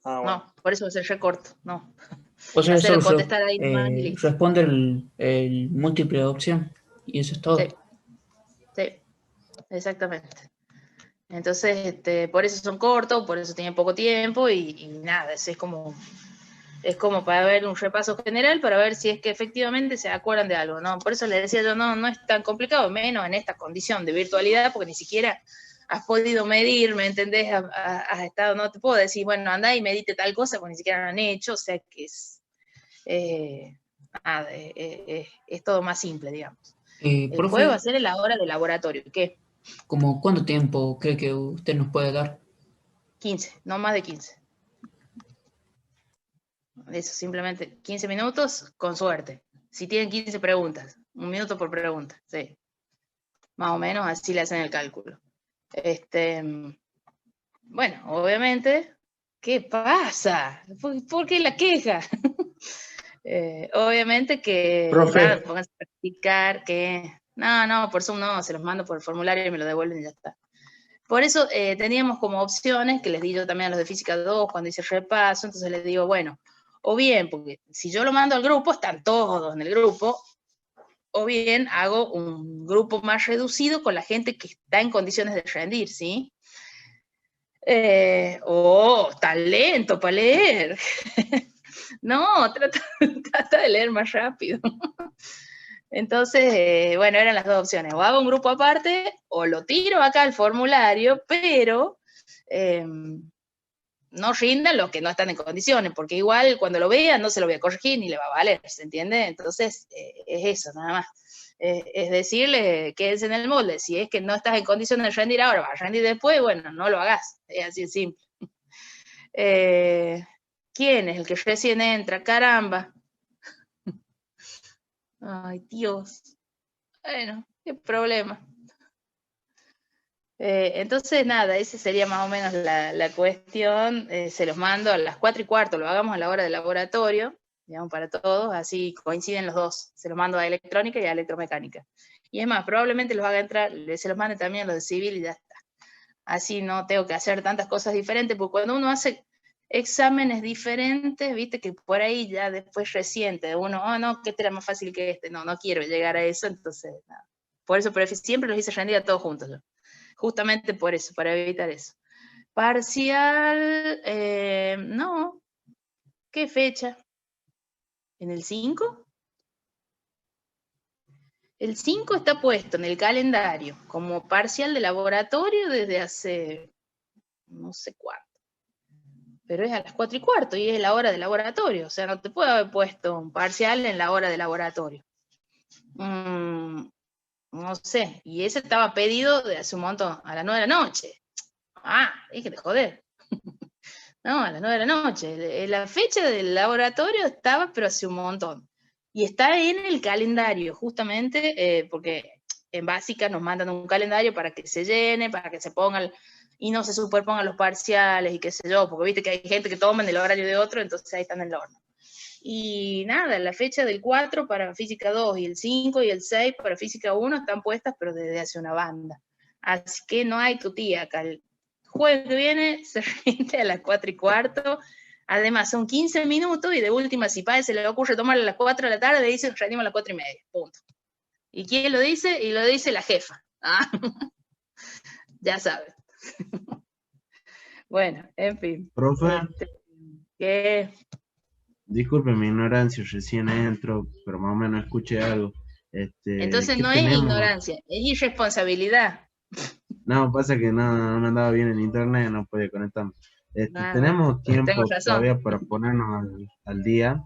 Ah, bueno. No, por eso va a ser re corto, no. O sea, Hacerlo solo contestar ahí nomás y listo. responde el múltiple de opción. Y eso es Sí, todo. sí, exactamente. Entonces, por eso son cortos, por eso tienen poco tiempo y nada, es como para ver un repaso general, para ver si es que efectivamente se acuerdan de algo, ¿no? Por eso les decía yo, no es tan complicado, menos en esta condición de virtualidad, porque ni siquiera has podido medir, ¿me entendés? Has estado, no te puedo decir, bueno, andá y medite tal cosa, porque ni siquiera lo han hecho, o sea que es todo más simple, digamos. El juego va a Profe, ser en la hora de laboratorio, ¿qué? ¿como cuánto tiempo cree que usted nos puede dar? 15, no más de 15. Eso, simplemente 15 minutos, con suerte. Si tienen 15 preguntas, 1 minuto por pregunta, sí. Más o menos así le hacen el cálculo. Bueno, obviamente, ¿qué pasa? ¿Por qué la queja? Obviamente que, nada, Profe, pónganse a practicar, que, no, por Zoom no, se los mando por el formulario y me lo devuelven y ya está. Por eso teníamos como opciones, que les di yo también a los de Física 2 cuando hice el repaso, entonces les digo, bueno, o bien, porque si yo lo mando al grupo, están todos en el grupo, o bien hago un grupo más reducido con la gente que está en condiciones de rendir, ¿sí? Talento para leer. No, trata de leer más rápido. Entonces, bueno, eran las dos opciones. O hago un grupo aparte, o lo tiro acá al formulario, pero no rindan los que no están en condiciones, porque igual cuando lo vean no se lo voy a corregir ni le va a valer, ¿se entiende? Entonces, es eso, nada más. Es decirle, quédense en el molde. Si es que no estás en condiciones de rendir ahora, vas a rendir después, bueno, no lo hagas. Es así de simple. ¿Quién es el que recién entra? Caramba. Ay, Dios. Bueno, qué problema. Entonces, nada, esa sería más o menos la cuestión. Se los mando a las 4:15, lo hagamos a la hora del laboratorio, digamos, para todos, así coinciden los dos. Se los mando a electrónica y a electromecánica. Y es más, probablemente los haga entrar, se los mande también a los de civil y ya está. Así no tengo que hacer tantas cosas diferentes, porque cuando uno hace exámenes diferentes, viste que por ahí ya después resiente uno, oh no, que este era más fácil que este, no quiero llegar a eso, entonces nada. Por eso siempre los hice rendir a todos juntos yo. Justamente por eso, para evitar eso. Parcial, no. ¿Qué fecha? ¿En el 5? El 5 está puesto en el calendario como parcial de laboratorio desde hace no sé cuánto. Pero es a las 4:15 y es la hora de laboratorio. O sea, no te puedo haber puesto un parcial en la hora de laboratorio. No sé. Y ese estaba pedido de hace un montón, a las 9 de la noche. Ah, dije de joder. No, a las 9 de la noche. La fecha del laboratorio estaba, pero hace un montón. Y está en el calendario, justamente, porque en básica nos mandan un calendario para que se llene, para que se pongan y no se superpongan los parciales y qué sé yo, porque viste que hay gente que toma en el horario de otro, entonces ahí están en el horno. Y nada, la fecha del 4 para Física 2 y el 5 y el 6 para Física 1 están puestas, pero desde hace una banda. Así que no hay tu tía acá. El jueves que viene se rinde a las 4:15. Además, son 15 minutos y de última, si padre se le ocurre tomar a las 4 de la tarde, dice rendimos a las 4:30. Punto. ¿Y quién lo dice? Y lo dice la jefa. Ah, ya sabes. Bueno, en fin. Profe, ¿Qué? disculpe mi ignorancia, recién entro, pero más o menos escuché algo. Entonces ¿Qué no es tenemos? ignorancia, es irresponsabilidad. No, pasa que no me andaba bien en internet, no podía conectarme. Ah, bueno, Tenemos tengo tiempo razón. todavía para ponernos al día,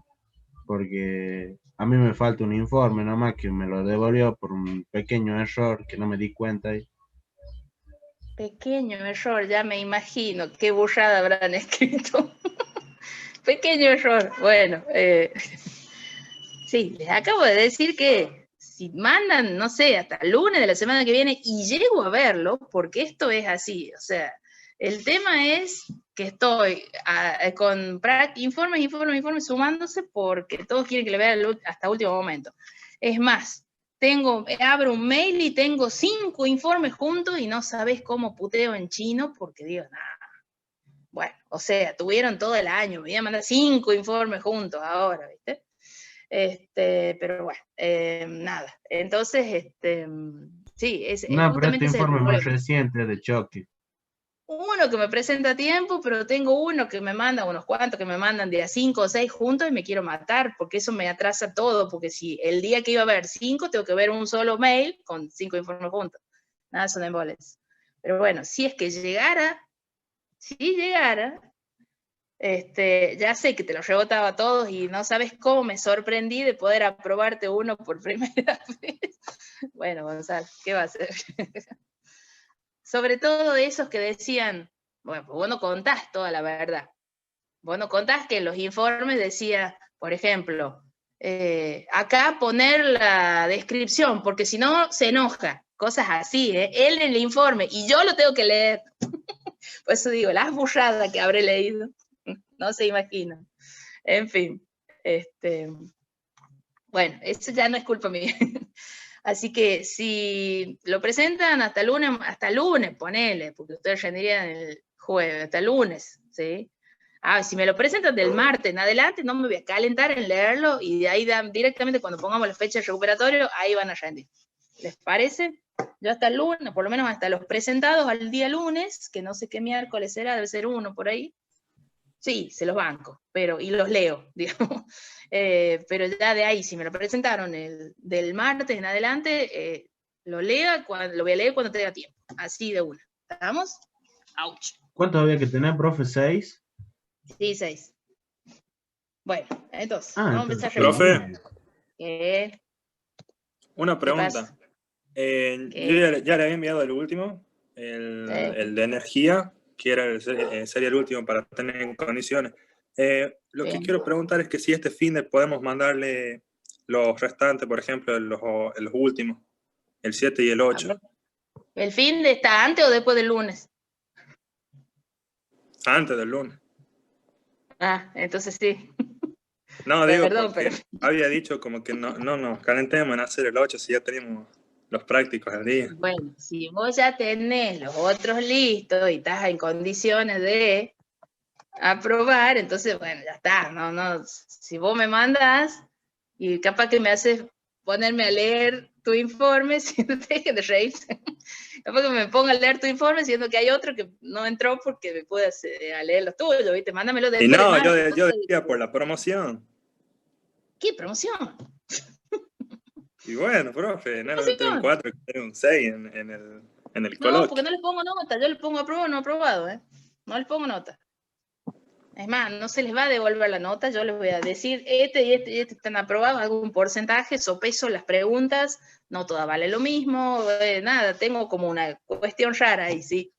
porque a mí me falta un informe, nomás que me lo devolvió por un pequeño error que no me di cuenta. Pequeño error, ya me imagino qué burrada habrán escrito. Pequeño error. Bueno, sí, les acabo de decir que si mandan, no sé, hasta el lunes de la semana que viene y llego a verlo, porque esto es así, o sea, el tema es que estoy con informes, sumándose porque todos quieren que le vea hasta último momento. Es más, abro un mail y tengo 5 informes juntos y no sabes cómo puteo en chino porque digo, nada, Bueno, o sea, tuvieron todo el año, me iban a mandar 5 informes juntos ahora, ¿viste? Pero bueno, nada. Entonces, sí, No, pero este justamente ese es el informe más problema. reciente de choque. Uno que me presenta a tiempo, pero tengo uno que me manda, unos cuantos que me mandan de a 5 o 6 juntos y me quiero matar, porque eso me atrasa todo, porque si el día que iba a ver 5, tengo que ver un solo mail con 5 informes juntos. Nada, son emboles. Pero bueno, si es que llegara, si llegara, ya sé que te los rebotaba a todos y no sabes cómo me sorprendí de poder aprobarte uno por primera vez. Bueno, Gonzalo, ¿qué va a hacer? Sobre todo esos que decían, bueno, pues vos no contás toda la verdad. Vos no contás que en los informes decía, por ejemplo, acá poner la descripción, porque si no se enoja. Cosas así, él en el informe, y yo lo tengo que leer. Por eso digo, las burradas que habré leído, no se imaginan. En fin, bueno, eso ya no es culpa mía. Así que si lo presentan hasta lunes, ponele, porque ustedes rendirían el jueves, hasta lunes, ¿sí? Si me lo presentan del martes en adelante, no me voy a calentar en leerlo y de ahí directamente cuando pongamos la fecha de recuperatorio, ahí van a rendir. ¿Les parece? Yo hasta el lunes, por lo menos hasta los presentados al día lunes, que no sé qué miércoles será, debe ser uno por ahí. Sí, se los banco, y los leo, digamos. Pero ya de ahí, si me lo presentaron del martes en adelante, lo voy a leer cuando tenga tiempo, así de una. ¿Estamos? Ouch. ¿Cuánto había que tener, profe? ¿6? Sí, 6. Bueno, entonces, vamos a entonces, empezar Profe, una ¿qué pasa? pregunta. Yo ya le había enviado el último, el de energía, que sería el último para tener en condiciones. Lo que quiero preguntar es que si este fin de podemos mandarle los restantes, por ejemplo, los últimos, el 7 y el 8. ¿El fin de está antes o después del lunes? Antes del lunes. Entonces sí. No, digo, Perdón, porque había dicho como que no nos calentemos en hacer el 8 si ya tenemos los prácticos al día. Bueno, si vos ya tenés los otros listos y estás en condiciones de aprobar, entonces, bueno, ya está, no, si vos me mandás y capaz que me haces ponerme a leer tu informe, si no te dejes de reírse, capaz que me ponga a leer tu informe, siendo que hay otro que no entró porque me pude a leer los tuyos, ¿viste? Mándamelo después. Y no, de yo decía por la promoción. ¿Qué promoción? Y bueno, profe, no tener un 4, tener un 6 en el coloquio. No, porque no les pongo nota, yo les pongo aprobado o no aprobado, no les pongo nota. Es más, no se les va a devolver la nota, yo les voy a decir, este y este están aprobados, hago un porcentaje, sopeso las preguntas, no todas vale lo mismo, nada, tengo como una cuestión rara ahí, sí.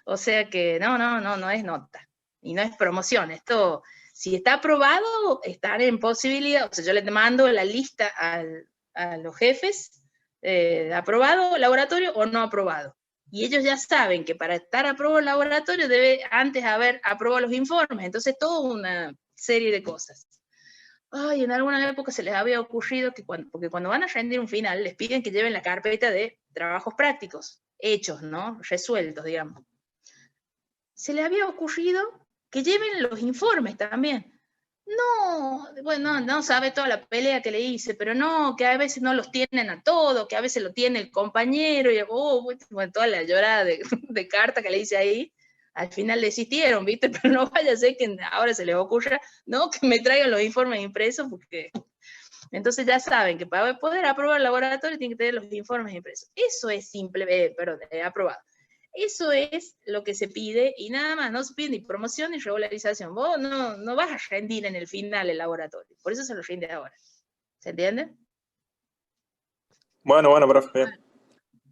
O sea que no es nota, y no es promoción, esto, si está aprobado, están en posibilidad, o sea, yo les mando la lista a los jefes, aprobado laboratorio o no aprobado. Y ellos ya saben que para estar aprobado el laboratorio debe antes haber aprobado los informes, entonces toda una serie de cosas. En alguna época se les había ocurrido que porque cuando van a rendir un final les piden que lleven la carpeta de trabajos prácticos, hechos, ¿no? Resueltos, digamos. Se les había ocurrido que lleven los informes también. No, bueno, no sabe toda la pelea que le hice, pero no, que a veces no los tienen a todos, que a veces lo tiene el compañero, y bueno, toda la llorada de carta que le hice ahí, al final desistieron, ¿viste? Pero no vaya a ser que ahora se les ocurra, no, que me traigan los informes impresos, porque entonces ya saben que para poder aprobar el laboratorio tienen que tener los informes impresos. Eso es simple, aprobado. Eso es lo que se pide y nada más, no se pide ni promoción ni regularización. Vos no vas a rendir en el final el laboratorio, por eso se lo rinde ahora. ¿Se entiende? Bueno, profe.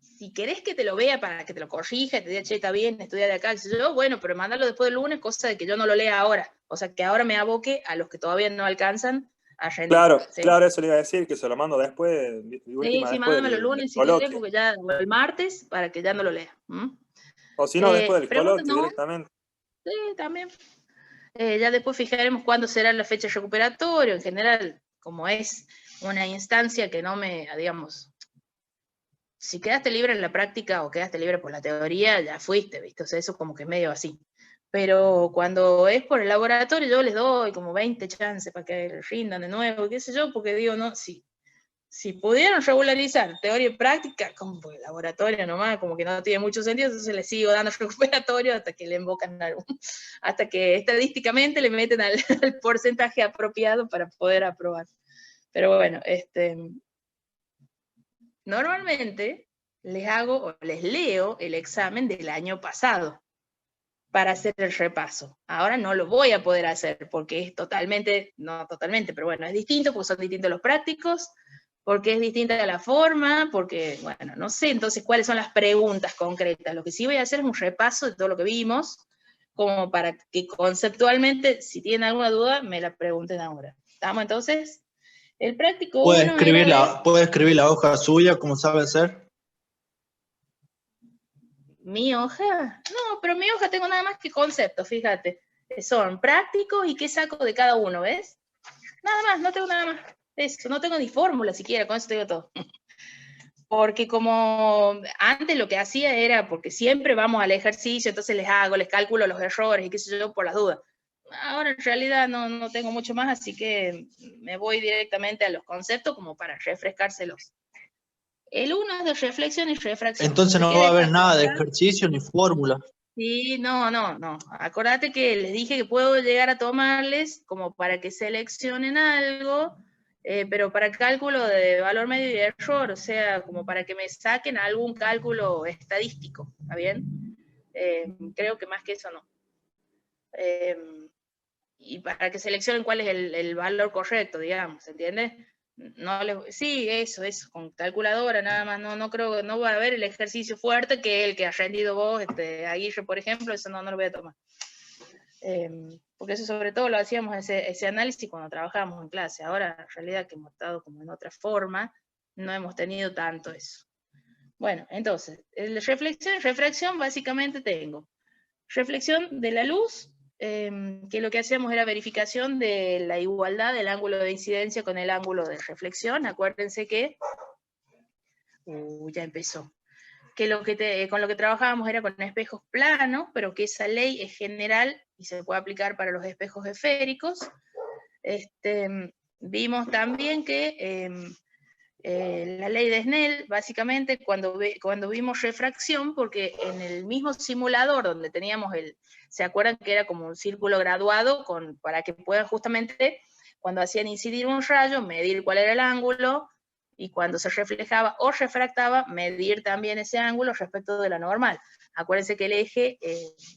Si querés que te lo vea para que te lo corrija, te diga, che, está bien, estudia de acá, bueno, pero mándalo después del lunes, cosa de que yo no lo lea ahora. O sea, que ahora me aboque a los que todavía no alcanzan a rendir. Claro, ¿sí? Claro, eso le iba a decir, que se lo mando después. Sí, mándamelo el lunes si querés, porque ya, o el martes, para que ya no lo lea. O si no, después del coloquio directamente. Sí, también. Ya después fijaremos cuándo será la fecha recuperatoria. En general, como es una instancia que no digamos, si quedaste libre en la práctica o quedaste libre por la teoría, ya fuiste, ¿viste? O sea, eso como que es medio así. Pero cuando es por el laboratorio, yo les doy como 20 chances para que rindan de nuevo, qué sé yo, porque digo, no, si pudieron regularizar teoría y práctica, como por el laboratorio nomás, como que no tiene mucho sentido, entonces les sigo dando recuperatorio hasta que le invocan hasta que estadísticamente le meten al porcentaje apropiado para poder aprobar. Pero bueno, normalmente les leo el examen del año pasado para hacer el repaso. Ahora no lo voy a poder hacer porque es totalmente, no totalmente, pero bueno, es distinto porque son distintos los prácticos, porque es distinta la forma, porque, bueno, no sé entonces cuáles son las preguntas concretas. Lo que sí voy a hacer es un repaso de todo lo que vimos, como para que conceptualmente, si tienen alguna duda, me la pregunten ahora. ¿Estamos entonces? El práctico 1 ¿Puede escribir la hoja suya como sabe hacer? ¿Mi hoja? No, pero mi hoja tengo nada más que conceptos, fíjate. Son prácticos y qué saco de cada uno, ¿ves? Nada más, no tengo nada más. Eso, no tengo ni fórmula siquiera, con eso te digo todo. Porque como antes lo que hacía era, porque siempre vamos al ejercicio, entonces les calculo los errores y qué sé yo por las dudas. Ahora en realidad no tengo mucho más, así que me voy directamente a los conceptos como para refrescárselos. El 1 es de reflexión y refracción. Entonces no va a haber nada de ejercicio ni fórmula. Sí, no. Acordate que les dije que puedo llegar a tomarles como para que seleccionen algo, pero para cálculo de valor medio y error, o sea, como para que me saquen algún cálculo estadístico, ¿está bien? Creo que más que eso no. Y para que seleccionen cuál es el valor correcto, digamos, ¿entiendes? Sí, eso, con calculadora nada más, no creo, no va a haber el ejercicio fuerte que el que has rendido vos, Aguirre, por ejemplo, eso no lo voy a tomar. Porque eso sobre todo lo hacíamos ese análisis cuando trabajábamos en clase. Ahora, en realidad, que hemos estado como en otra forma, no hemos tenido tanto eso. Bueno, entonces, reflexión y refracción, básicamente tengo reflexión de la luz, que lo que hacíamos era verificación de la igualdad del ángulo de incidencia con el ángulo de reflexión. Acuérdense que, ya empezó, que con lo que trabajábamos era con espejos planos, pero que esa ley es general y se puede aplicar para los espejos esféricos. Vimos también que la ley de Snell, básicamente, cuando vimos refracción, porque en el mismo simulador donde teníamos ¿se acuerdan que era como un círculo graduado para que puedan justamente, cuando hacían incidir un rayo, medir cuál era el ángulo, y cuando se reflejaba o refractaba, medir también ese ángulo respecto de la normal. Acuérdense que el eje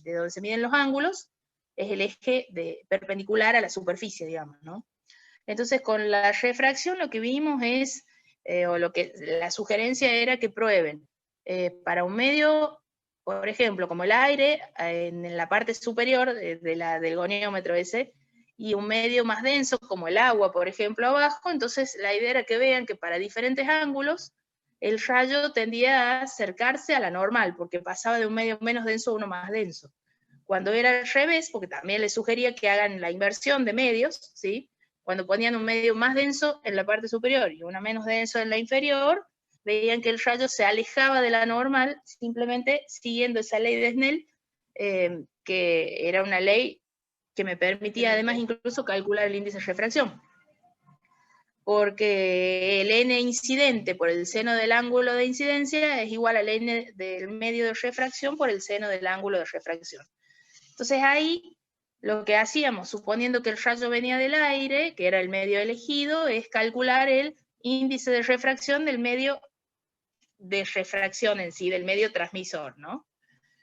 de donde se miden los ángulos es el eje perpendicular a la superficie, digamos, ¿no? Entonces, con la refracción lo que vimos es, la sugerencia era que prueben para un medio, por ejemplo, como el aire, en la parte superior del goniómetro ese, y un medio más denso, como el agua, por ejemplo, abajo. Entonces, la idea era que vean que para diferentes ángulos, el rayo tendía a acercarse a la normal, porque pasaba de un medio menos denso a uno más denso. Cuando era al revés, porque también les sugería que hagan la inversión de medios, ¿sí? Cuando ponían un medio más denso en la parte superior y uno menos denso en la inferior, veían que el rayo se alejaba de la normal, simplemente siguiendo esa ley de Snell, que era una ley que me permitía además incluso calcular el índice de refracción. Porque el n incidente por el seno del ángulo de incidencia es igual al n del medio de refracción por el seno del ángulo de refracción. Entonces ahí lo que hacíamos, suponiendo que el rayo venía del aire, que era el medio elegido, es calcular el índice de refracción del medio de refracción en sí, del medio transmisor, ¿no?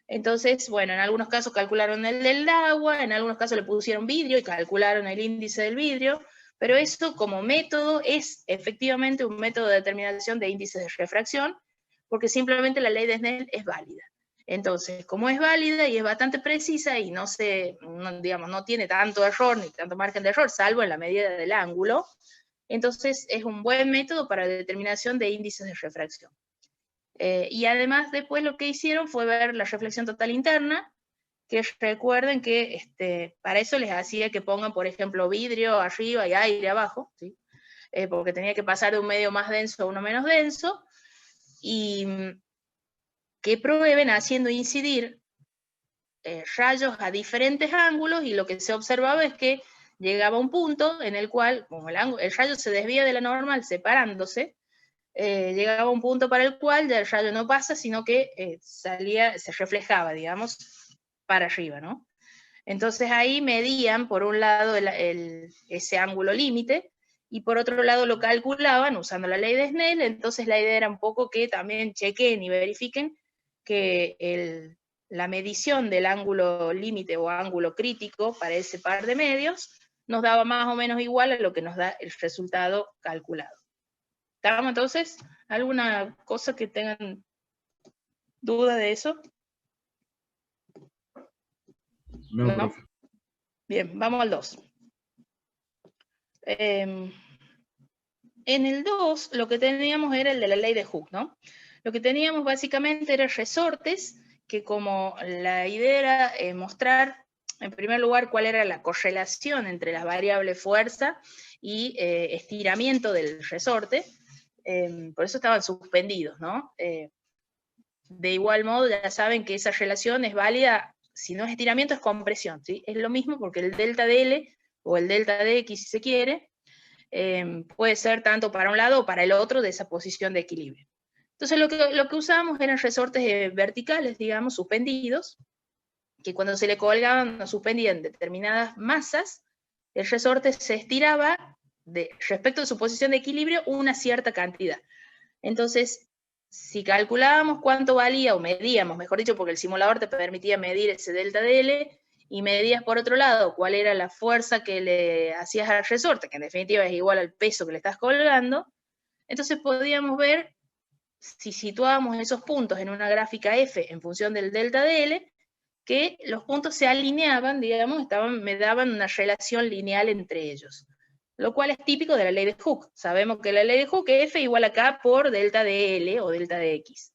Entonces, bueno, en algunos casos calcularon el del agua, en algunos casos le pusieron vidrio y calcularon el índice del vidrio, pero eso como método es efectivamente un método de determinación de índices de refracción, porque simplemente la ley de Snell es válida. Entonces, como es válida y es bastante precisa y no tiene tanto error ni tanto margen de error, salvo en la medida del ángulo, entonces es un buen método para la determinación de índices de refracción. Y además después lo que hicieron fue ver la reflexión total interna, que recuerden que para eso les hacía que pongan, por ejemplo, vidrio arriba y aire abajo, ¿sí? Porque tenía que pasar de un medio más denso a uno menos denso, y que prueben haciendo incidir rayos a diferentes ángulos, y lo que se observaba es que llegaba un punto en el cual, como el rayo se desvía de la normal separándose, llegaba a un punto para el cual ya el rayo no pasa, sino que se reflejaba, digamos, para arriba, ¿no? Entonces ahí medían, por un lado, ese ángulo límite, y por otro lado lo calculaban usando la ley de Snell. Entonces la idea era un poco que también chequen y verifiquen que la medición del ángulo límite o ángulo crítico para ese par de medios nos daba más o menos igual a lo que nos da el resultado calculado. ¿Estamos entonces? ¿Alguna cosa que tengan duda de eso? No. Bien, vamos al 2. En el 2 lo que teníamos era el de la ley de Hooke, ¿no? Lo que teníamos básicamente eran resortes, que como la idea era mostrar, en primer lugar, cuál era la correlación entre las variables fuerza y estiramiento del resorte. Por eso estaban suspendidos, ¿no? De igual modo, ya saben que esa relación es válida, si no es estiramiento, es compresión, ¿sí? Es lo mismo porque el delta de L o el delta de X, si se quiere, puede ser tanto para un lado o para el otro de esa posición de equilibrio. Entonces lo que usábamos eran resortes verticales, digamos, suspendidos, que cuando se le colgaban o suspendían determinadas masas, el resorte se estiraba respecto de su posición de equilibrio una cierta cantidad. Entonces, si calculábamos cuánto valía, o medíamos, mejor dicho, porque el simulador te permitía medir ese delta de L, y medías por otro lado cuál era la fuerza que le hacías al resorte, que en definitiva es igual al peso que le estás colgando, entonces podíamos ver, si situábamos esos puntos en una gráfica F en función del delta de L, que los puntos se alineaban, digamos, me daban una relación lineal entre ellos, lo cual es típico de la ley de Hooke. Sabemos que la ley de Hooke es F igual a K por delta de L o delta de X.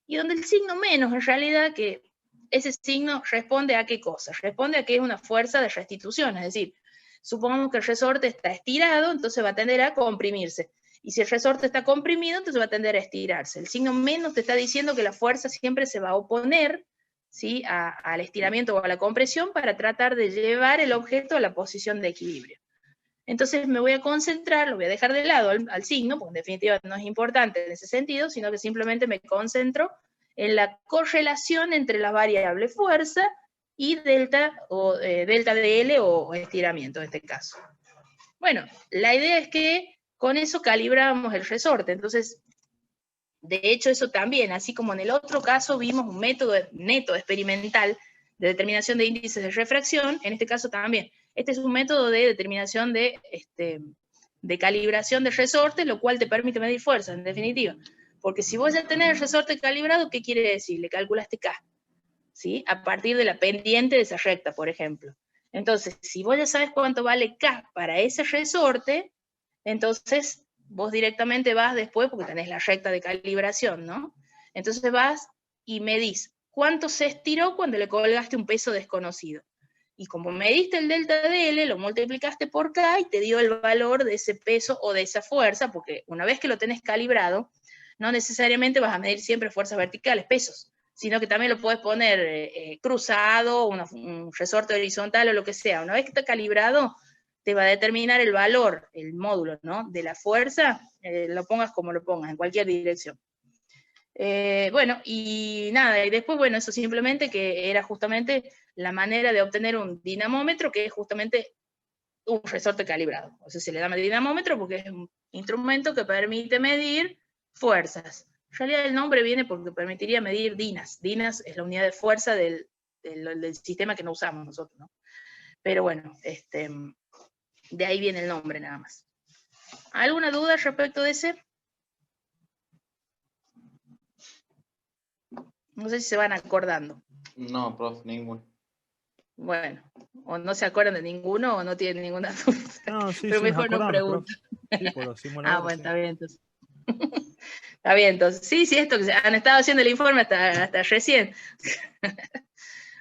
Y donde el signo menos, en realidad, que ese signo responde a qué cosa? Responde a que es una fuerza de restitución, es decir, supongamos que el resorte está estirado, entonces va a tender a comprimirse. Y si el resorte está comprimido, entonces va a tender a estirarse. El signo menos te está diciendo que la fuerza siempre se va a oponer, ¿sí?, al estiramiento o a la compresión para tratar de llevar el objeto a la posición de equilibrio. Entonces me voy a concentrar, lo voy a dejar de lado al signo, porque en definitiva no es importante en ese sentido, sino que simplemente me concentro en la correlación entre la variable fuerza y delta de L o estiramiento en este caso. Bueno, la idea es que con eso calibramos el resorte. Entonces, de hecho, eso también, así como en el otro caso vimos un método neto experimental de determinación de índices de refracción, en este caso también. Este es un método de determinación de calibración de resortes, lo cual te permite medir fuerza, en definitiva. Porque si vos ya tenés el resorte calibrado, ¿qué quiere decir? Le calculaste K, ¿sí? A partir de la pendiente de esa recta, por ejemplo. Entonces, si vos ya sabes cuánto vale K para ese resorte, entonces vos directamente vas después, porque tenés la recta de calibración, ¿no? Entonces vas y medís cuánto se estiró cuando le colgaste un peso desconocido. Y como mediste el delta de L, lo multiplicaste por K y te dio el valor de ese peso o de esa fuerza, porque una vez que lo tenés calibrado, no necesariamente vas a medir siempre fuerzas verticales, pesos, sino que también lo puedes poner cruzado, un resorte horizontal o lo que sea. Una vez que está calibrado, te va a determinar el valor, el módulo, ¿no?, de la fuerza, lo pongas como lo pongas, en cualquier dirección. Bueno, y nada, y después, bueno, eso simplemente que era justamente la manera de obtener un dinamómetro, que es justamente un resorte calibrado. O sea, se le llama dinamómetro porque es un instrumento que permite medir fuerzas. En realidad el nombre viene porque permitiría medir dinas. Dinas es la unidad de fuerza del sistema que no usamos nosotros, ¿no? Pero bueno, de ahí viene el nombre nada más. ¿Alguna duda respecto de ese? No sé si se van acordando. No, profe, ninguno. Bueno, o no se acuerdan de ninguno o no tienen ninguna duda. No, sí, pero sí, mejor no pregunto. Sí, por los simuladores, bueno, sí. está bien entonces. Está bien, entonces. Sí, esto que han estado haciendo el informe hasta recién.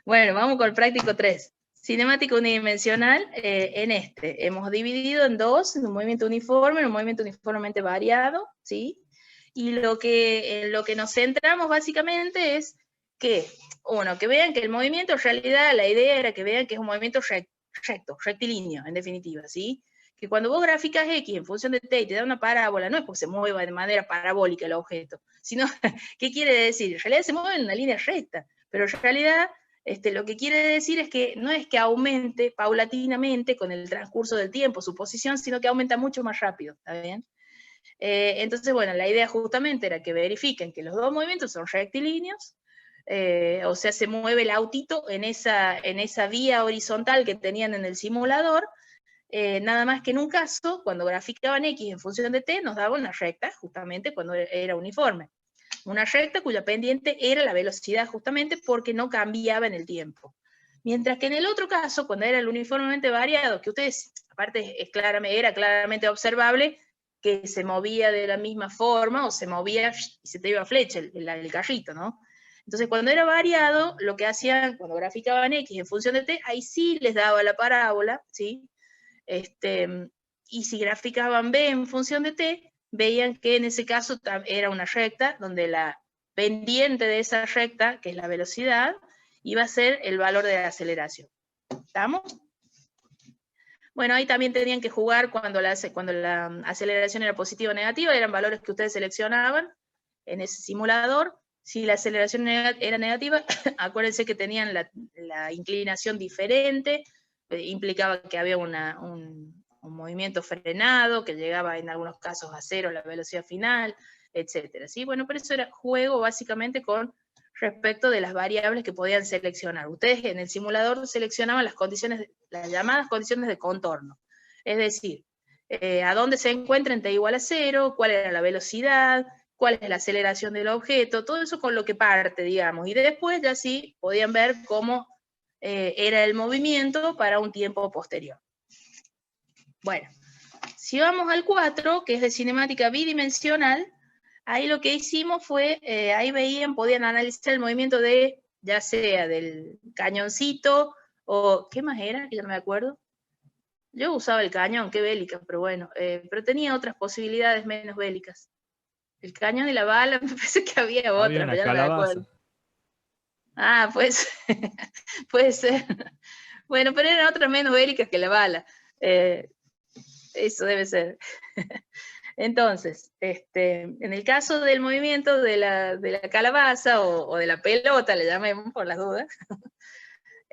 Bueno, vamos con el práctico 3. Cinemática unidimensional, hemos dividido en dos, en un movimiento uniforme, en un movimiento uniformemente variado, ¿sí? Y lo que nos centramos básicamente es ¿Qué? Uno, que vean que el movimiento, en realidad, la idea era que vean que es un movimiento recto, rectilíneo, en definitiva, ¿sí? Que cuando vos graficas X en función de T y te da una parábola, no es porque se mueva de manera parabólica el objeto, sino, ¿qué quiere decir? En realidad se mueve en una línea recta, pero en realidad lo que quiere decir es que no es que aumente paulatinamente con el transcurso del tiempo su posición, sino que aumenta mucho más rápido, ¿está bien? Entonces, bueno, la idea justamente era que verifiquen que los dos movimientos son rectilíneos, o sea, se mueve el autito en esa vía horizontal que tenían en el simulador, nada más que en un caso, cuando graficaban X en función de T, nos daba una recta, justamente cuando era uniforme. Una recta cuya pendiente era la velocidad, justamente porque no cambiaba en el tiempo. Mientras que en el otro caso, cuando era el uniformemente variado, que ustedes, aparte era claramente observable que se movía de la misma forma, o se movía y se te iba a flecha el carrito, ¿no? Entonces, cuando era variado, lo que hacían, cuando graficaban X en función de T, ahí sí les daba la parábola, ¿sí? Y si graficaban B en función de T, veían que en ese caso era una recta, donde la pendiente de esa recta, que es la velocidad, iba a ser el valor de la aceleración. ¿Estamos? Bueno, ahí también tenían que jugar cuando la aceleración era positiva o negativa, eran valores que ustedes seleccionaban en ese simulador. Si la aceleración era negativa, acuérdense que tenían la inclinación diferente, implicaba que había un movimiento frenado, que llegaba en algunos casos a cero la velocidad final, etc. ¿Sí? Bueno, pero eso era juego básicamente con respecto de las variables que podían seleccionar. Ustedes en el simulador seleccionaban las llamadas condiciones de contorno. Es decir, a dónde se encuentra en t igual a 0, cuál era la velocidad, cuál es la aceleración del objeto, todo eso con lo que parte, digamos. Y después ya sí podían ver cómo era el movimiento para un tiempo posterior. Bueno, si vamos al 4, que es de cinemática bidimensional, ahí lo que hicimos fue, ahí podían analizar el movimiento ya sea del cañoncito, o, ¿qué más era? Que ya no me acuerdo. Yo usaba el cañón, qué bélica, pero bueno, pero tenía otras posibilidades menos bélicas. El cañón y la bala, me parece que había otra, Había una pero ya no me acuerdo. calabaza. Ah, pues, puede ser. Bueno, pero eran otras menos bélicas que la bala. Eso debe ser. Entonces, en el caso del movimiento de la calabaza o de la pelota, le llamemos por las dudas,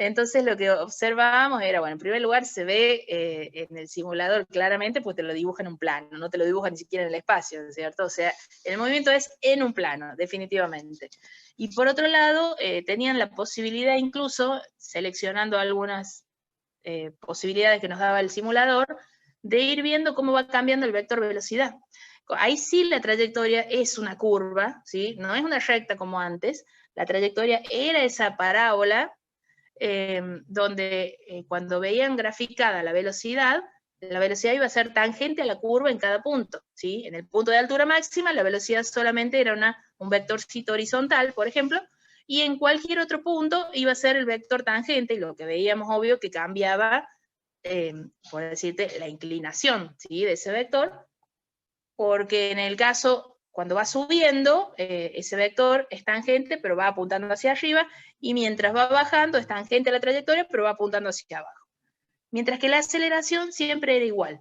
entonces lo que observábamos era, bueno, en primer lugar se ve en el simulador claramente, pues te lo dibuja en un plano, no te lo dibuja ni siquiera en el espacio, ¿cierto? O sea, el movimiento es en un plano, definitivamente. Y por otro lado, tenían la posibilidad incluso, seleccionando algunas posibilidades que nos daba el simulador, de ir viendo cómo va cambiando el vector velocidad. Ahí sí la trayectoria es una curva, ¿sí? No es una recta como antes, la trayectoria era esa parábola, donde cuando veían graficada la velocidad iba a ser tangente a la curva en cada punto, ¿sí? En el punto de altura máxima la velocidad solamente era un vectorcito horizontal, por ejemplo, y en cualquier otro punto iba a ser el vector tangente, y lo que veíamos obvio que cambiaba, por decirte, la inclinación, ¿sí? De ese vector, porque en el caso, cuando va subiendo, ese vector es tangente, pero va apuntando hacia arriba, y mientras va bajando es tangente a la trayectoria, pero va apuntando hacia abajo. Mientras que la aceleración siempre era igual.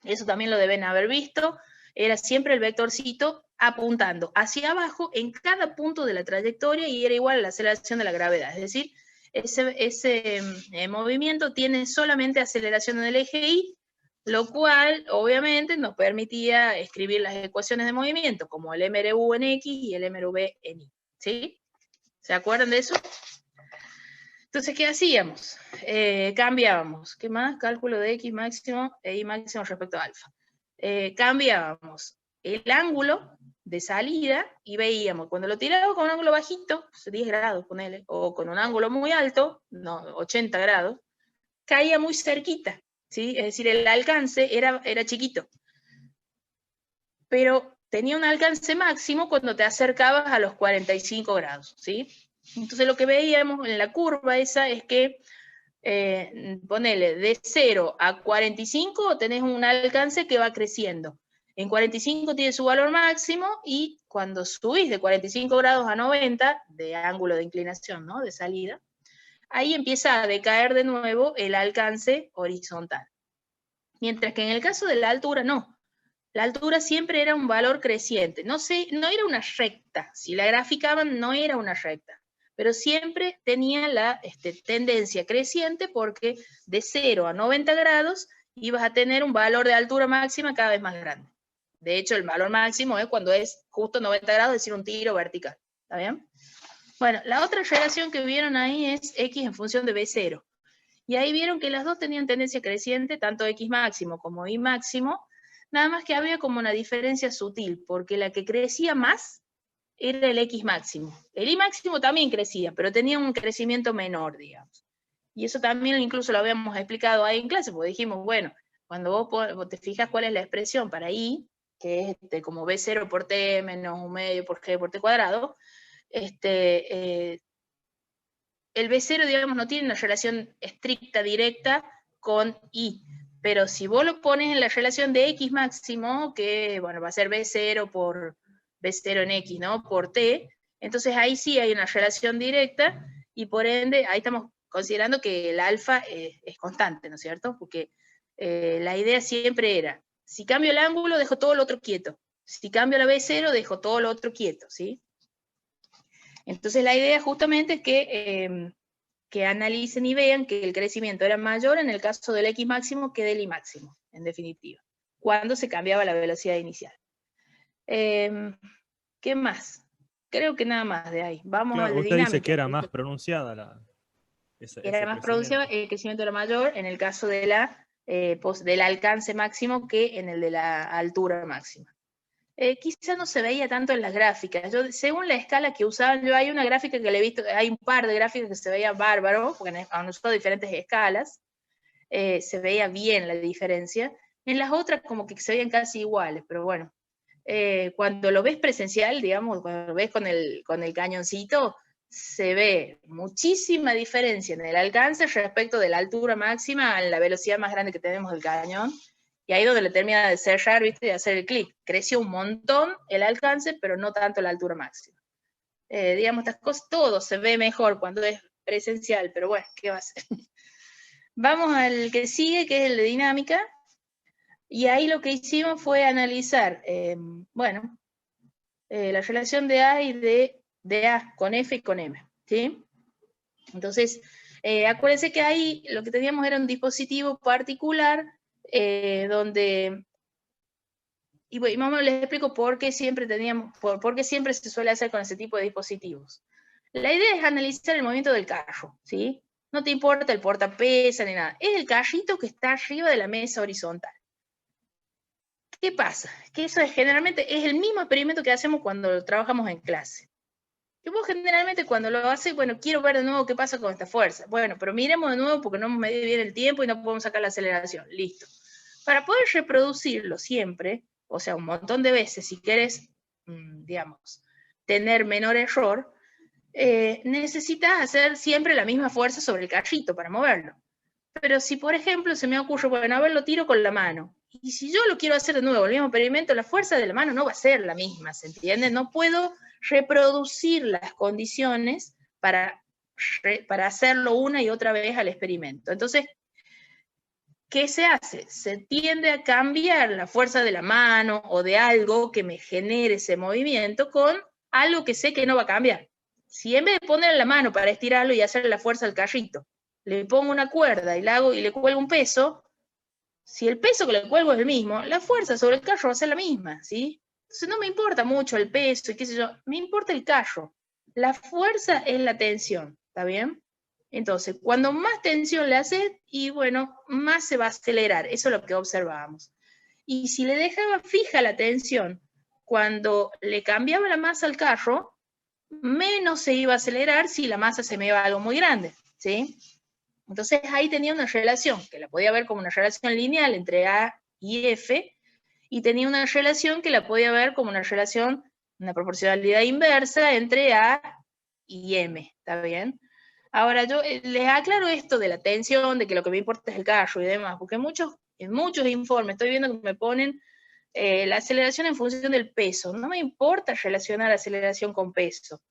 Eso también lo deben haber visto, era siempre el vectorcito apuntando hacia abajo en cada punto de la trayectoria, y era igual a la aceleración de la gravedad. Es decir, ese movimiento tiene solamente aceleración en el eje Y, lo cual obviamente nos permitía escribir las ecuaciones de movimiento, como el mRU en X y el mRV en Y. ¿Sí? ¿Se acuerdan de eso? Entonces, ¿qué hacíamos? Cambiábamos. ¿Qué más? Cálculo de X máximo e Y máximo respecto a alfa. Cambiábamos el ángulo de salida y veíamos, cuando lo tiraba con un ángulo bajito, 10 grados, ponele, o con un ángulo muy alto, no, 80 grados, caía muy cerquita, ¿sí? Es decir, el alcance era chiquito. Pero tenía un alcance máximo cuando te acercabas a los 45 grados, ¿sí? Entonces lo que veíamos en la curva esa es que, ponele, de 0 a 45 tenés un alcance que va creciendo. En 45 tiene su valor máximo, y cuando subís de 45 grados a 90, de ángulo de inclinación, ¿no? De salida, ahí empieza a decaer de nuevo el alcance horizontal. Mientras que en el caso de la altura, no. La altura siempre era un valor creciente. No era una recta. Si la graficaban, no era una recta. Pero siempre tenía la tendencia creciente, porque de 0 a 90 grados ibas a tener un valor de altura máxima cada vez más grande. De hecho, el valor máximo es cuando es justo 90 grados, es decir, un tiro vertical. ¿Está bien? Bueno, la otra relación que vieron ahí es X en función de B0. Y ahí vieron que las dos tenían tendencia creciente, tanto X máximo como Y máximo, nada más que había como una diferencia sutil, porque la que crecía más era el X máximo. El Y máximo también crecía, pero tenía un crecimiento menor, digamos. Y eso también incluso lo habíamos explicado ahí en clase, porque dijimos, bueno, cuando vos te fijas cuál es la expresión para Y, que es como B0 por T menos 1 medio por G por T cuadrado, el B0, digamos, no tiene una relación estricta, directa con Y, pero si vos lo pones en la relación de X máximo, que, bueno, va a ser B0 por B0 en X, ¿no? Por T, entonces ahí sí hay una relación directa, y por ende, ahí estamos considerando que el alfa es constante, ¿no es cierto? Porque la idea siempre era, si cambio el ángulo, dejo todo lo otro quieto. Si cambio la B0, dejo todo lo otro quieto, ¿sí? Entonces la idea justamente es que analicen y vean que el crecimiento era mayor en el caso del X máximo que del Y máximo, en definitiva, cuando se cambiaba la velocidad inicial. ¿Qué más? Creo que nada más de ahí. Vamos Claro, al de usted dinámica. dice que era más pronunciada Era más pronunciado, el crecimiento era mayor en el caso de del alcance máximo que en el de la altura máxima. Quizá no se veía tanto en las gráficas. Según la escala que usaban, hay una gráfica que le he visto, hay un par de gráficas que se veía bárbaro, porque han usado diferentes escalas, se veía bien la diferencia. En las otras como que se veían casi iguales, pero bueno. Cuando lo ves presencial, digamos, cuando lo ves con el cañoncito, se ve muchísima diferencia en el alcance respecto de la altura máxima a la velocidad más grande que tenemos del cañón. Y ahí donde le termina de cerrar, ¿viste? De hacer el clic. Creció un montón el alcance, pero no tanto la altura máxima. Digamos, estas cosas, todo se ve mejor cuando es presencial, pero bueno, ¿qué va a ser? Vamos al que sigue, que es el de dinámica. Y ahí lo que hicimos fue analizar, la relación de A y de A con F y con M, ¿sí? Entonces, acuérdense que ahí lo que teníamos era un dispositivo particular, donde, y más o menos les explico por qué siempre por qué siempre se suele hacer con ese tipo de dispositivos. La idea es analizar el movimiento del carro, ¿sí? No te importa el portapesa ni nada, es el carrito que está arriba de la mesa horizontal. ¿Qué pasa? Que eso generalmente es el mismo experimento que hacemos cuando trabajamos en clase. Que vos generalmente cuando lo haces, bueno, quiero ver de nuevo qué pasa con esta fuerza. Bueno, pero miremos de nuevo porque no hemos medido bien el tiempo y no podemos sacar la aceleración. Listo. Para poder reproducirlo siempre, o sea, un montón de veces, si querés, digamos, tener menor error, necesitas hacer siempre la misma fuerza sobre el carrito para moverlo. Pero si, por ejemplo, se me ocurre, bueno, a ver, lo tiro con la mano, y si yo lo quiero hacer de nuevo, el mismo experimento, la fuerza de la mano no va a ser la misma, ¿se entiende? No puedo reproducir las condiciones para hacerlo una y otra vez al experimento. Entonces, ¿qué se hace? Se tiende a cambiar la fuerza de la mano o de algo que me genere ese movimiento con algo que sé que no va a cambiar. Si en vez de poner la mano para estirarlo y hacerle la fuerza al carrito, le pongo una cuerda y le cuelgo un peso, si el peso que le cuelgo es el mismo, la fuerza sobre el carro va a ser la misma, ¿sí? Entonces no me importa mucho el peso y qué sé yo, me importa el carro. La fuerza es la tensión, ¿está bien? Entonces, cuando más tensión le haces, y bueno, más se va a acelerar, eso es lo que observábamos. Y si le dejaba fija la tensión, cuando le cambiaba la masa al carro, menos se iba a acelerar si la masa se me iba a algo muy grande, ¿sí? Entonces ahí tenía una relación, que la podía ver como una relación lineal entre A y F, y tenía una relación que la podía ver como una relación, una proporcionalidad inversa entre A y M, ¿está bien? Ahora yo les aclaro esto de la tensión, de que lo que me importa es el carro y demás, porque en muchos informes estoy viendo que me ponen la aceleración en función del peso. No me importa relacionar aceleración con peso.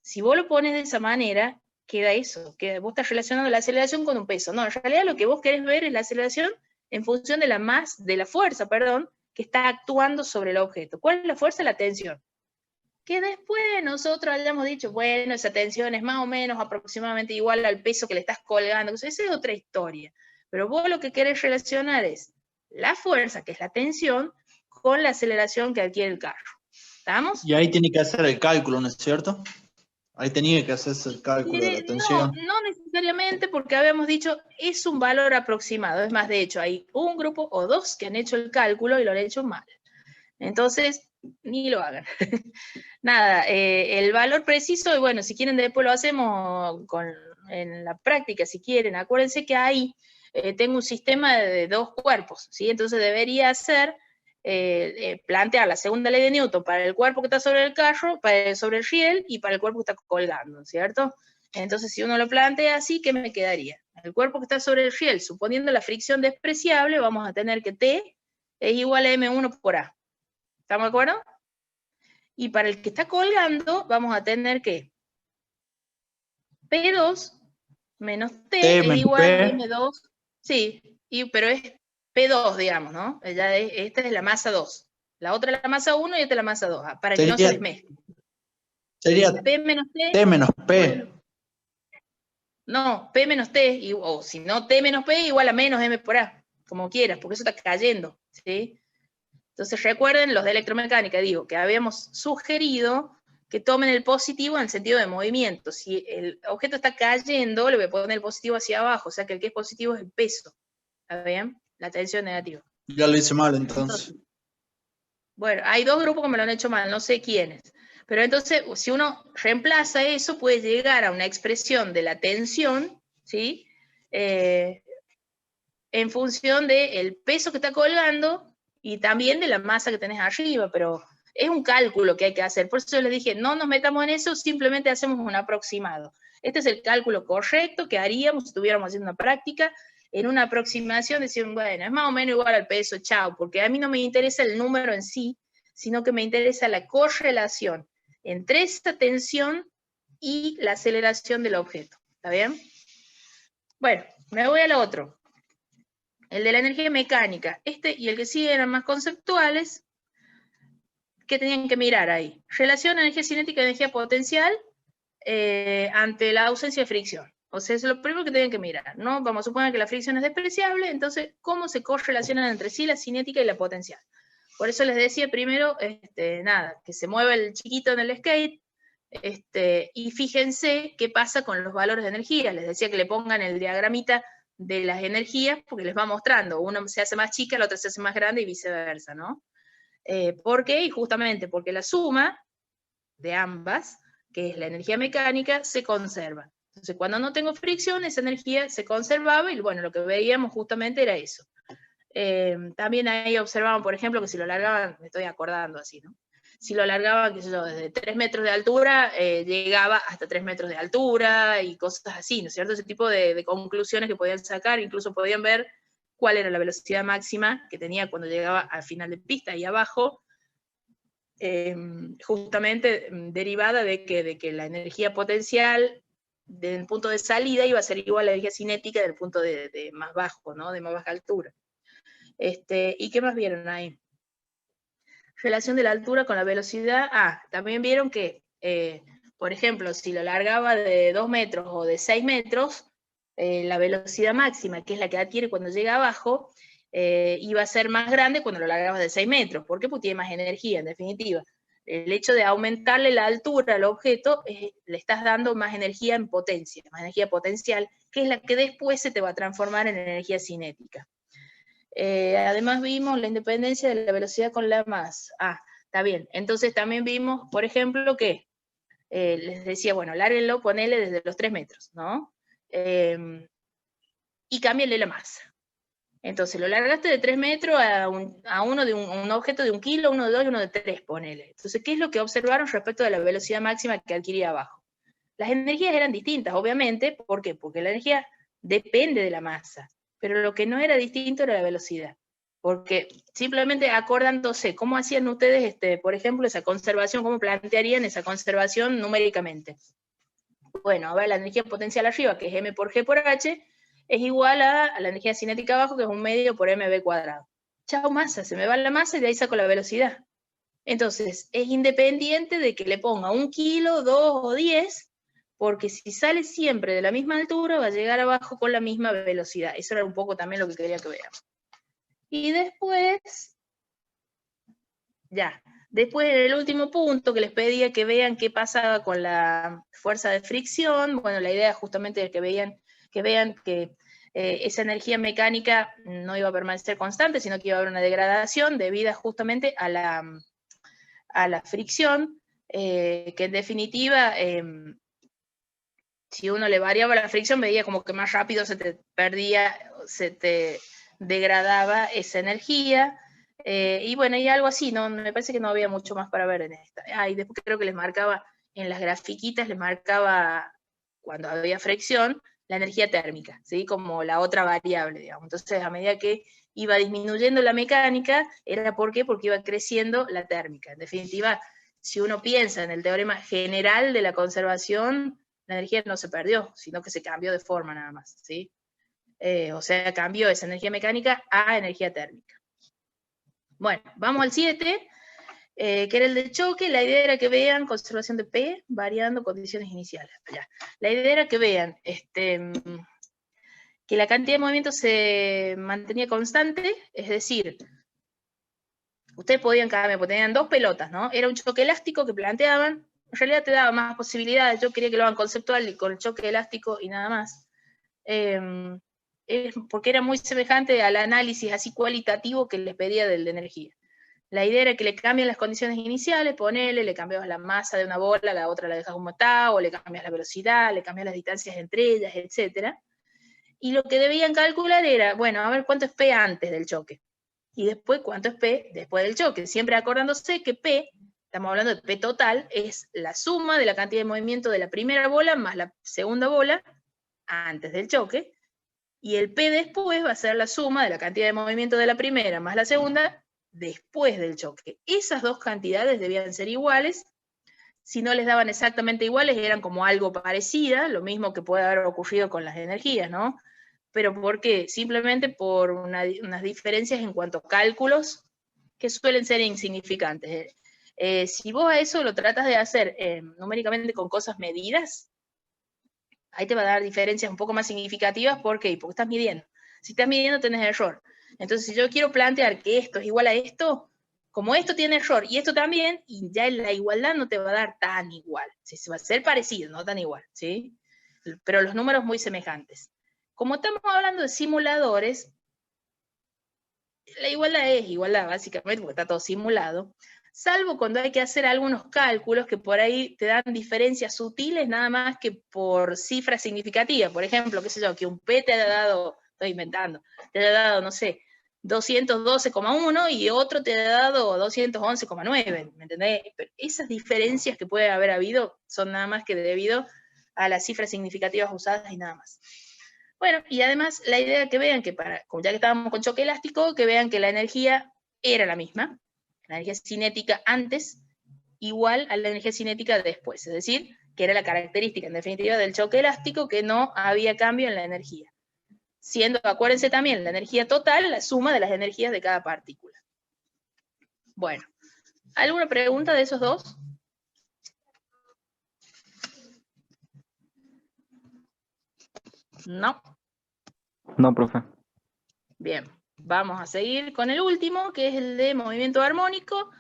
Si vos lo pones de esa manera, queda eso, que vos estás relacionando la aceleración con un peso. No, en realidad lo que vos querés ver es la aceleración en función de la fuerza, que está actuando sobre el objeto. ¿Cuál es la fuerza? La tensión. Que después nosotros hayamos dicho, bueno, esa tensión es más o menos aproximadamente igual al peso que le estás colgando. Esa es otra historia. Pero vos lo que querés relacionar es la fuerza, que es la tensión, con la aceleración que adquiere el carro. ¿Estamos? Y ahí tiene que hacer el cálculo, ¿no es cierto? Ahí tenía que hacerse el cálculo de la tensión. No necesariamente, porque habíamos dicho, es un valor aproximado. Es más, de hecho, hay un grupo o dos que han hecho el cálculo y lo han hecho mal. Entonces, ni lo hagan. Nada, el valor preciso, y bueno, si quieren después lo hacemos en la práctica, si quieren. Acuérdense que ahí tengo un sistema de dos cuerpos, ¿sí? Entonces debería ser plantear la segunda ley de Newton para el cuerpo que está sobre el carro, sobre el riel, y para el cuerpo que está colgando, ¿cierto? Entonces, si uno lo plantea así, ¿qué me quedaría? El cuerpo que está sobre el riel, suponiendo la fricción despreciable, vamos a tener que T es igual a M1 por A. ¿Estamos de acuerdo? Y para el que está colgando, vamos a tener que P2 menos T es igual a M2. Sí, pero es P2, digamos, ¿no? Esta es la masa 2. La otra es la masa 1 y esta es la masa 2, para que no se desmezcle. Sería P menos T. T menos P. No, P menos T, o si no, T menos P igual a menos M por A, como quieras, porque eso está cayendo, ¿sí? Entonces recuerden los de electromecánica, digo, que habíamos sugerido que tomen el positivo en el sentido de movimiento. Si el objeto está cayendo, le voy a poner el positivo hacia abajo, o sea que el que es positivo es el peso. ¿Está bien? La tensión negativa. Ya lo hice mal entonces. Bueno, hay dos grupos que me lo han hecho mal, no sé quiénes. Pero entonces, si uno reemplaza eso, puede llegar a una expresión de la tensión, ¿sí? En función del peso que está colgando y también de la masa que tenés arriba, pero es un cálculo que hay que hacer. Por eso yo les dije, no nos metamos en eso, simplemente hacemos un aproximado. Este es el cálculo correcto que haríamos si estuviéramos haciendo una práctica. En una aproximación decían, bueno, es más o menos igual al peso, chao, porque a mí no me interesa el número en sí, sino que me interesa la correlación entre esta tensión y la aceleración del objeto. ¿Está bien? Bueno, me voy al otro. El de la energía mecánica. Este y el que sigue eran más conceptuales. ¿Qué tenían que mirar ahí? Relación energía cinética y energía potencial ante la ausencia de fricción. O sea, es lo primero que tienen que mirar, ¿no? Vamos a suponer que la fricción es despreciable, entonces, ¿cómo se correlacionan entre sí la cinética y la potencial? Por eso les decía primero, nada, que se mueva el chiquito en el skate, y fíjense qué pasa con los valores de energía. Les decía que le pongan el diagramita de las energías, porque les va mostrando, uno se hace más chica, la otra se hace más grande y viceversa, ¿no? ¿Por qué? Y justamente porque la suma de ambas, que es la energía mecánica, se conserva. Entonces, cuando no tengo fricción, esa energía se conservaba y, bueno, lo que veíamos justamente era eso. También ahí observaban, por ejemplo, que si lo largaban, me estoy acordando así, ¿no? Si lo largaban, qué sé yo, desde 3 metros de altura, llegaba hasta 3 metros de altura y cosas así, ¿no es cierto? Ese tipo de conclusiones que podían sacar, incluso podían ver cuál era la velocidad máxima que tenía cuando llegaba al final de pista y abajo, justamente derivada de que la energía potencial del punto de salida iba a ser igual a la energía cinética del punto de más bajo, ¿no? De más baja altura. ¿Y qué más vieron ahí? Relación de la altura con la velocidad. También vieron que, por ejemplo, si lo largaba de 2 metros o de 6 metros, la velocidad máxima, que es la que adquiere cuando llega abajo, iba a ser más grande cuando lo largabas de 6 metros. ¿Por qué? Porque tiene más energía, en definitiva. El hecho de aumentarle la altura al objeto, le estás dando más energía en potencia, más energía potencial, que es la que después se te va a transformar en energía cinética. Además vimos la independencia de la velocidad con la masa. Está bien. Entonces también vimos, por ejemplo, que les decía, bueno, lárguenlo, ponele desde los 3 metros, ¿no? Y cámbienle la masa. Entonces lo largaste de 3 metros a uno de un objeto de 1 kilo, uno de 2 y uno de 3, ponele. Entonces, ¿qué es lo que observaron respecto de la velocidad máxima que adquiría abajo? Las energías eran distintas, obviamente. ¿Por qué? Porque la energía depende de la masa, pero lo que no era distinto era la velocidad. porque simplemente acordándose cómo hacían ustedes, por ejemplo, esa conservación, cómo plantearían esa conservación numéricamente. Bueno, a ver, la energía potencial arriba, que es m por g por h, es igual a la energía cinética abajo, que es 1/2 por mv cuadrado. Chao masa, se me va la masa y de ahí saco la velocidad. Entonces, es independiente de que le ponga 1 kilo, 2 o 10, porque si sale siempre de la misma altura, va a llegar abajo con la misma velocidad. Eso era un poco también lo que quería que vean. Y después, después en el último punto que les pedía que vean qué pasaba con la fuerza de fricción, bueno, la idea justamente es que vean que esa energía mecánica no iba a permanecer constante, sino que iba a haber una degradación debida justamente a la fricción, que en definitiva, si uno le variaba la fricción, veía como que más rápido se te perdía, se te degradaba esa energía, y bueno, y algo así, ¿no? Me parece que no había mucho más para ver en esta. Y después creo que les marcaba, en las grafiquitas les marcaba, cuando había fricción, la energía térmica, ¿sí? Como la otra variable, digamos. Entonces, a medida que iba disminuyendo la mecánica, ¿era por qué? Porque iba creciendo la térmica. En definitiva, si uno piensa en el teorema general de la conservación, la energía no se perdió, sino que se cambió de forma nada más, ¿sí? O sea, cambió esa energía mecánica a energía térmica. Bueno, vamos al 7, que era el de choque. La idea era que vean conservación de P variando condiciones iniciales. Ya. La idea era que vean que la cantidad de movimiento se mantenía constante, es decir, ustedes podían cambiar, porque tenían 2 pelotas, ¿no? Era un choque elástico que planteaban, en realidad te daba más posibilidades, yo quería que lo hagan conceptual y con el choque elástico y nada más. Porque era muy semejante al análisis así cualitativo que les pedía del de energía. La idea era que le cambien las condiciones iniciales, ponele, le cambiabas la masa de una bola, la otra la dejas como está, o le cambias la velocidad, le cambias las distancias entre ellas, etc. Y lo que debían calcular era, bueno, a ver cuánto es P antes del choque, y después cuánto es P después del choque, siempre acordándose que P, estamos hablando de P total, es la suma de la cantidad de movimiento de la primera bola más la segunda bola antes del choque, y el P después va a ser la suma de la cantidad de movimiento de la primera más la segunda después del choque. Esas dos cantidades debían ser iguales. Si no les daban exactamente iguales, eran como algo parecida, lo mismo que puede haber ocurrido con las energías, ¿no? Pero ¿por qué? Simplemente por unas diferencias en cuanto a cálculos que suelen ser insignificantes. Si vos a eso lo tratas de hacer numéricamente con cosas medidas, ahí te va a dar diferencias un poco más significativas. ¿Por qué? Porque estás midiendo. Si estás midiendo, tenés error. Entonces, si yo quiero plantear que esto es igual a esto, como esto tiene error y esto también, y ya la igualdad no te va a dar tan igual. ¿Sí? Se va a ser parecido, no tan igual, ¿sí? Pero los números muy semejantes. Como estamos hablando de simuladores, la igualdad es igualdad, básicamente, porque está todo simulado, salvo cuando hay que hacer algunos cálculos que por ahí te dan diferencias sutiles nada más que por cifras significativas. Por ejemplo, qué sé yo, que un P te haya dado, estoy inventando, te haya dado, no sé, 212,1 y otro te haya dado 211,9, ¿me entendés? Pero esas diferencias que puede haber habido son nada más que debido a las cifras significativas usadas y nada más. Bueno, y además la idea que vean que ya que estábamos con choque elástico, que vean que la energía era la misma, la energía cinética antes igual a la energía cinética después, es decir, que era la característica en definitiva del choque elástico, que no había cambio en la energía. Siendo, acuérdense también, la energía total, la suma de las energías de cada partícula. Bueno, ¿alguna pregunta de esos dos? No. No, profe. Bien, vamos a seguir con el último, que es el de movimiento armónico.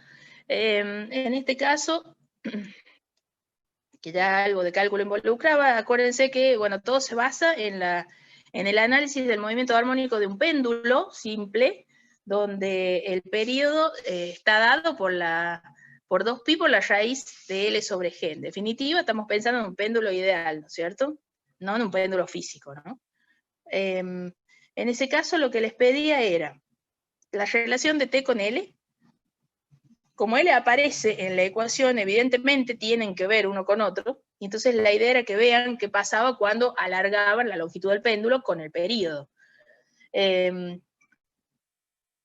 En este caso, que ya algo de cálculo involucraba, acuérdense que, bueno, todo se basa en el análisis del movimiento armónico de un péndulo simple, donde el periodo está dado por 2pi por la raíz de L sobre G. En definitiva, estamos pensando en un péndulo ideal, ¿no es cierto? No en un péndulo físico, ¿no? En ese caso, lo que les pedía era la relación de T con L. Como L aparece en la ecuación, evidentemente tienen que ver uno con otro, y entonces la idea era que vean qué pasaba cuando alargaban la longitud del péndulo con el período.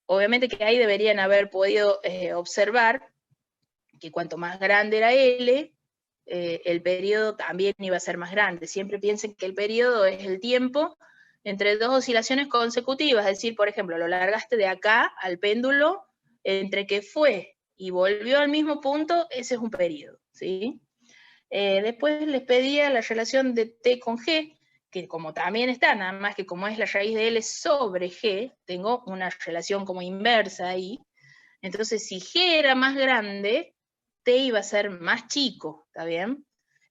obviamente que ahí deberían haber podido observar que cuanto más grande era L, el periodo también iba a ser más grande. Siempre piensen que el periodo es el tiempo entre dos oscilaciones consecutivas, es decir, por ejemplo, lo largaste de acá al péndulo, entre que fue y volvió al mismo punto, ese es un periodo, ¿sí? Después les pedía la relación de T con G, que como también está, nada más que como es la raíz de L sobre G, tengo una relación como inversa ahí. Entonces, si G era más grande, T iba a ser más chico, ¿está bien?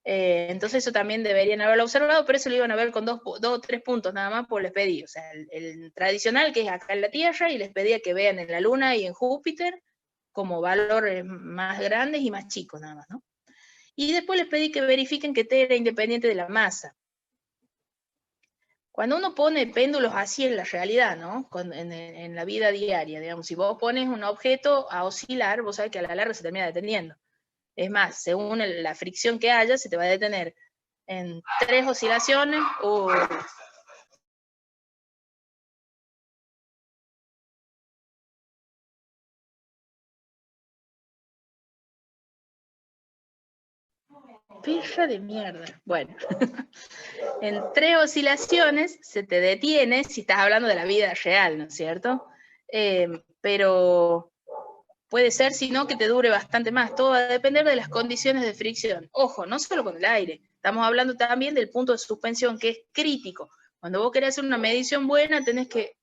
Entonces eso también deberían haberlo observado, pero eso lo iban a ver con dos o tres puntos nada más, pues les pedí, o sea, el tradicional que es acá en la Tierra, y les pedía que vean en la Luna y en Júpiter como valores más grandes y más chicos nada más, ¿no? Y después les pedí que verifiquen que T era independiente de la masa. Cuando uno pone péndulos así en la realidad, ¿no? En la vida diaria, digamos, si vos pones un objeto a oscilar, vos sabés que a la larga se termina deteniendo. Es más, según la fricción que haya, se te va a detener en 3 oscilaciones o... Pija de mierda. Bueno, en 3 oscilaciones se te detiene si estás hablando de la vida real, ¿no es cierto? Pero puede ser, si no, que te dure bastante más. Todo va a depender de las condiciones de fricción. Ojo, no solo con el aire. Estamos hablando también del punto de suspensión, que es crítico. Cuando vos querés hacer una medición buena, tenés que,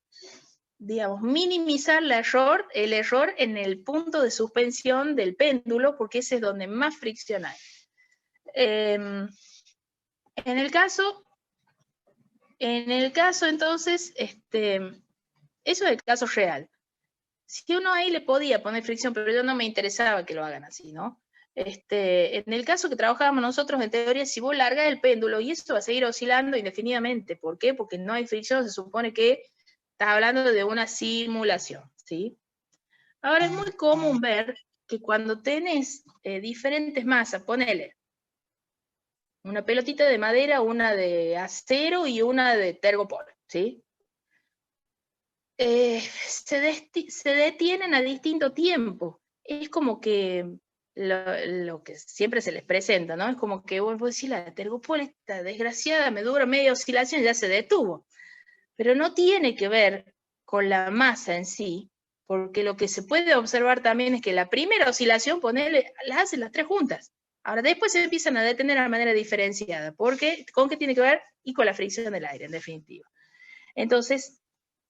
digamos, minimizar el error en el punto de suspensión del péndulo, porque ese es donde más fricción hay. En el caso, entonces, eso es el caso real. Si uno ahí le podía poner fricción, pero yo no me interesaba que lo hagan así, ¿no? En el caso que trabajábamos nosotros, en teoría, si vos largas el péndulo, y esto va a seguir oscilando indefinidamente. ¿Por qué? Porque no hay fricción, se supone que estás hablando de una simulación, ¿sí? Ahora es muy común ver que cuando tenés diferentes masas, ponele una pelotita de madera, una de acero y una de tergopol, ¿sí? Se detienen a distinto tiempo. Es como que lo que siempre se les presenta, ¿no? Es como que vos decís, la tergopol, esta desgraciada, me dura media oscilación y ya se detuvo. Pero no tiene que ver con la masa en sí, porque lo que se puede observar también es que la primera oscilación, ponele, las hacen las 3 juntas. Ahora, después se empiezan a detener de manera diferenciada. porque ¿Con qué tiene que ver? Y con la fricción del aire, en definitiva. Entonces,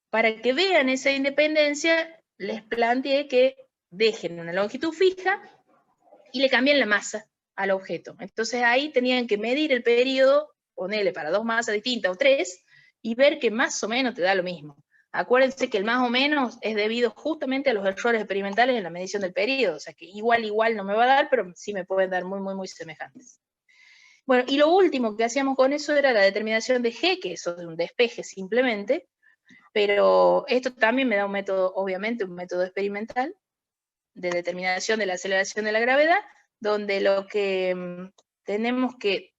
para que vean esa independencia, les planteé que dejen una longitud fija y le cambien la masa al objeto. Entonces ahí tenían que medir el periodo, ponerle para 2 masas distintas o 3, y ver que más o menos te da lo mismo. Acuérdense que el más o menos es debido justamente a los errores experimentales en la medición del periodo, o sea que igual no me va a dar, pero sí me pueden dar muy semejantes. Bueno, y lo último que hacíamos con eso era la determinación de G, que eso es un despeje simplemente, pero esto también me da un método, obviamente, un método experimental de determinación de la aceleración de la gravedad, donde lo que tenemos que,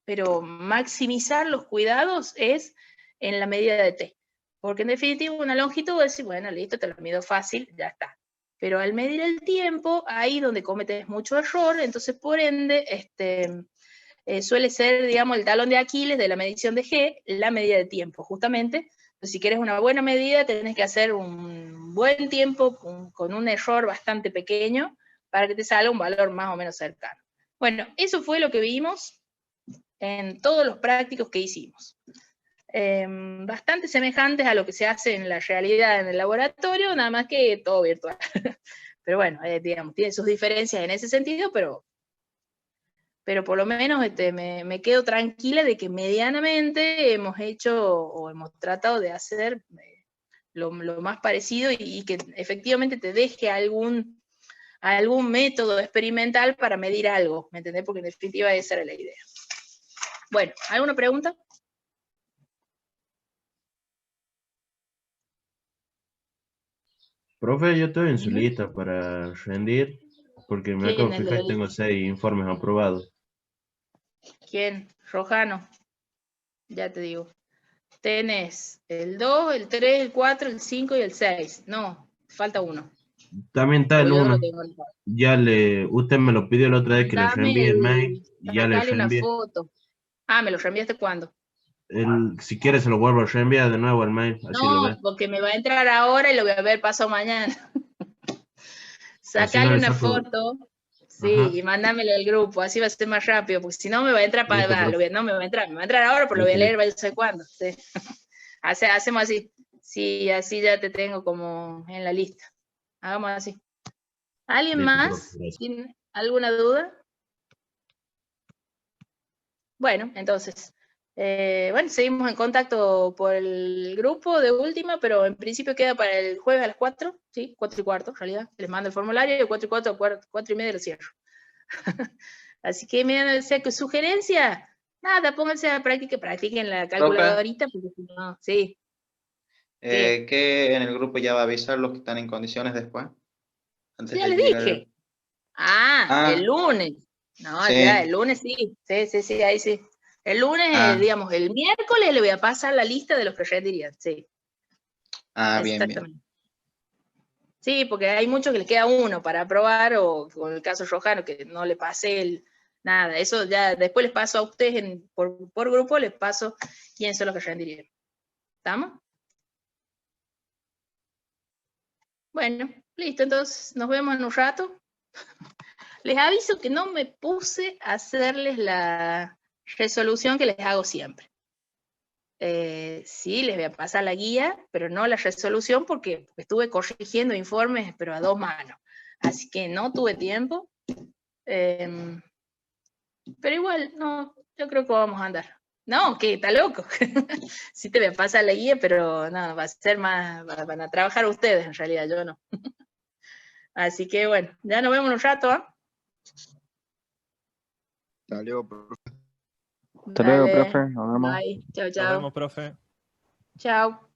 pero maximizar los cuidados es en la medida de T. Porque en definitiva una longitud es, bueno, listo, te lo mido fácil, ya está. Pero al medir el tiempo, ahí donde cometes mucho error, entonces por ende, suele ser, digamos, el talón de Aquiles de la medición de G, la medida de tiempo, justamente. Entonces, si quieres una buena medida, tenés que hacer un buen tiempo con un error bastante pequeño para que te salga un valor más o menos cercano. Bueno, eso fue lo que vimos en todos los prácticos que hicimos. Bastante semejantes a lo que se hace en la realidad en el laboratorio, nada más que todo virtual. Pero bueno, digamos, tiene sus diferencias en ese sentido, pero por lo menos me quedo tranquila de que medianamente hemos hecho o hemos tratado de hacer lo más parecido y que efectivamente te deje algún método experimental para medir algo, ¿me entendés? Porque en definitiva esa era la idea. Bueno, ¿alguna pregunta? Profe, yo estoy en su lista para rendir, porque me acabo de fijar y tengo 6 informes aprobados. ¿Quién? Rojano. Ya te digo. Tenés el 2, el 3, el 4, el 5 y el 6. No, falta uno. También está el Porque yo no 1. lo tengo en el cuadro. Usted me lo pidió la otra vez que le Dame reenvíe el mail y ya le sacale una reenvié. foto. Ah, ¿me lo reenviaste cuándo? Si quiere se lo vuelvo a reenviar de nuevo el mail, así lo ve. No, porque me va a entrar ahora y lo voy a ver paso mañana. Así no Sacale le una saco. foto, sí, Ajá. y mándamelo al grupo, así va a ser más rápido, porque si no me va a entrar Listo, para, profe. no me va a entrar ahora, pero lo voy a Listo, leer, vaya a saber cuándo. Sí. Hacemos así, sí, así ya te tengo como en la lista. Hagamos así. ¿Alguien Listo, más? profe, gracias. ¿Tiene alguna duda? Bueno, entonces, bueno, seguimos en contacto por el grupo de última, pero en principio queda para el jueves a las 4, ¿sí? 4:15, en realidad. Les mando el formulario y 4:15, 4:30 lo cierro. Así que me decía que sugerencia, nada, pónganse a práctica, practiquen la calculadorita, porque si no, sí. Que en el grupo ya va a avisar los que están en condiciones después. Antes Ya de les que llegue dije. El lunes. No, sí. ya, el lunes sí. Sí, ahí sí. El lunes, digamos, el miércoles le voy a pasar la lista de los que rendirían, sí. Bien. Exactamente. Sí, porque hay muchos que le queda uno para aprobar, o con el caso Rojano, que no le pasé nada. Eso ya después les paso a ustedes por grupo, les paso quiénes son los que rendirían. ¿Estamos? Bueno, listo, entonces nos vemos en un rato. Les aviso que no me puse a hacerles la resolución que les hago siempre. Sí, les voy a pasar la guía, pero no la resolución porque estuve corrigiendo informes, pero a 2 manos. Así que no tuve tiempo. Pero igual, no, yo creo que vamos a andar. No, que está loco. Sí te voy a pasar la guía, pero no, va a ser más, van a trabajar ustedes en realidad, yo no. Así que bueno, ya nos vemos un rato, ¿eh? Hasta luego, profe. Hasta luego, profe. Nos vemos. Bye. Chao, Nos chao. vemos, profe. Chao.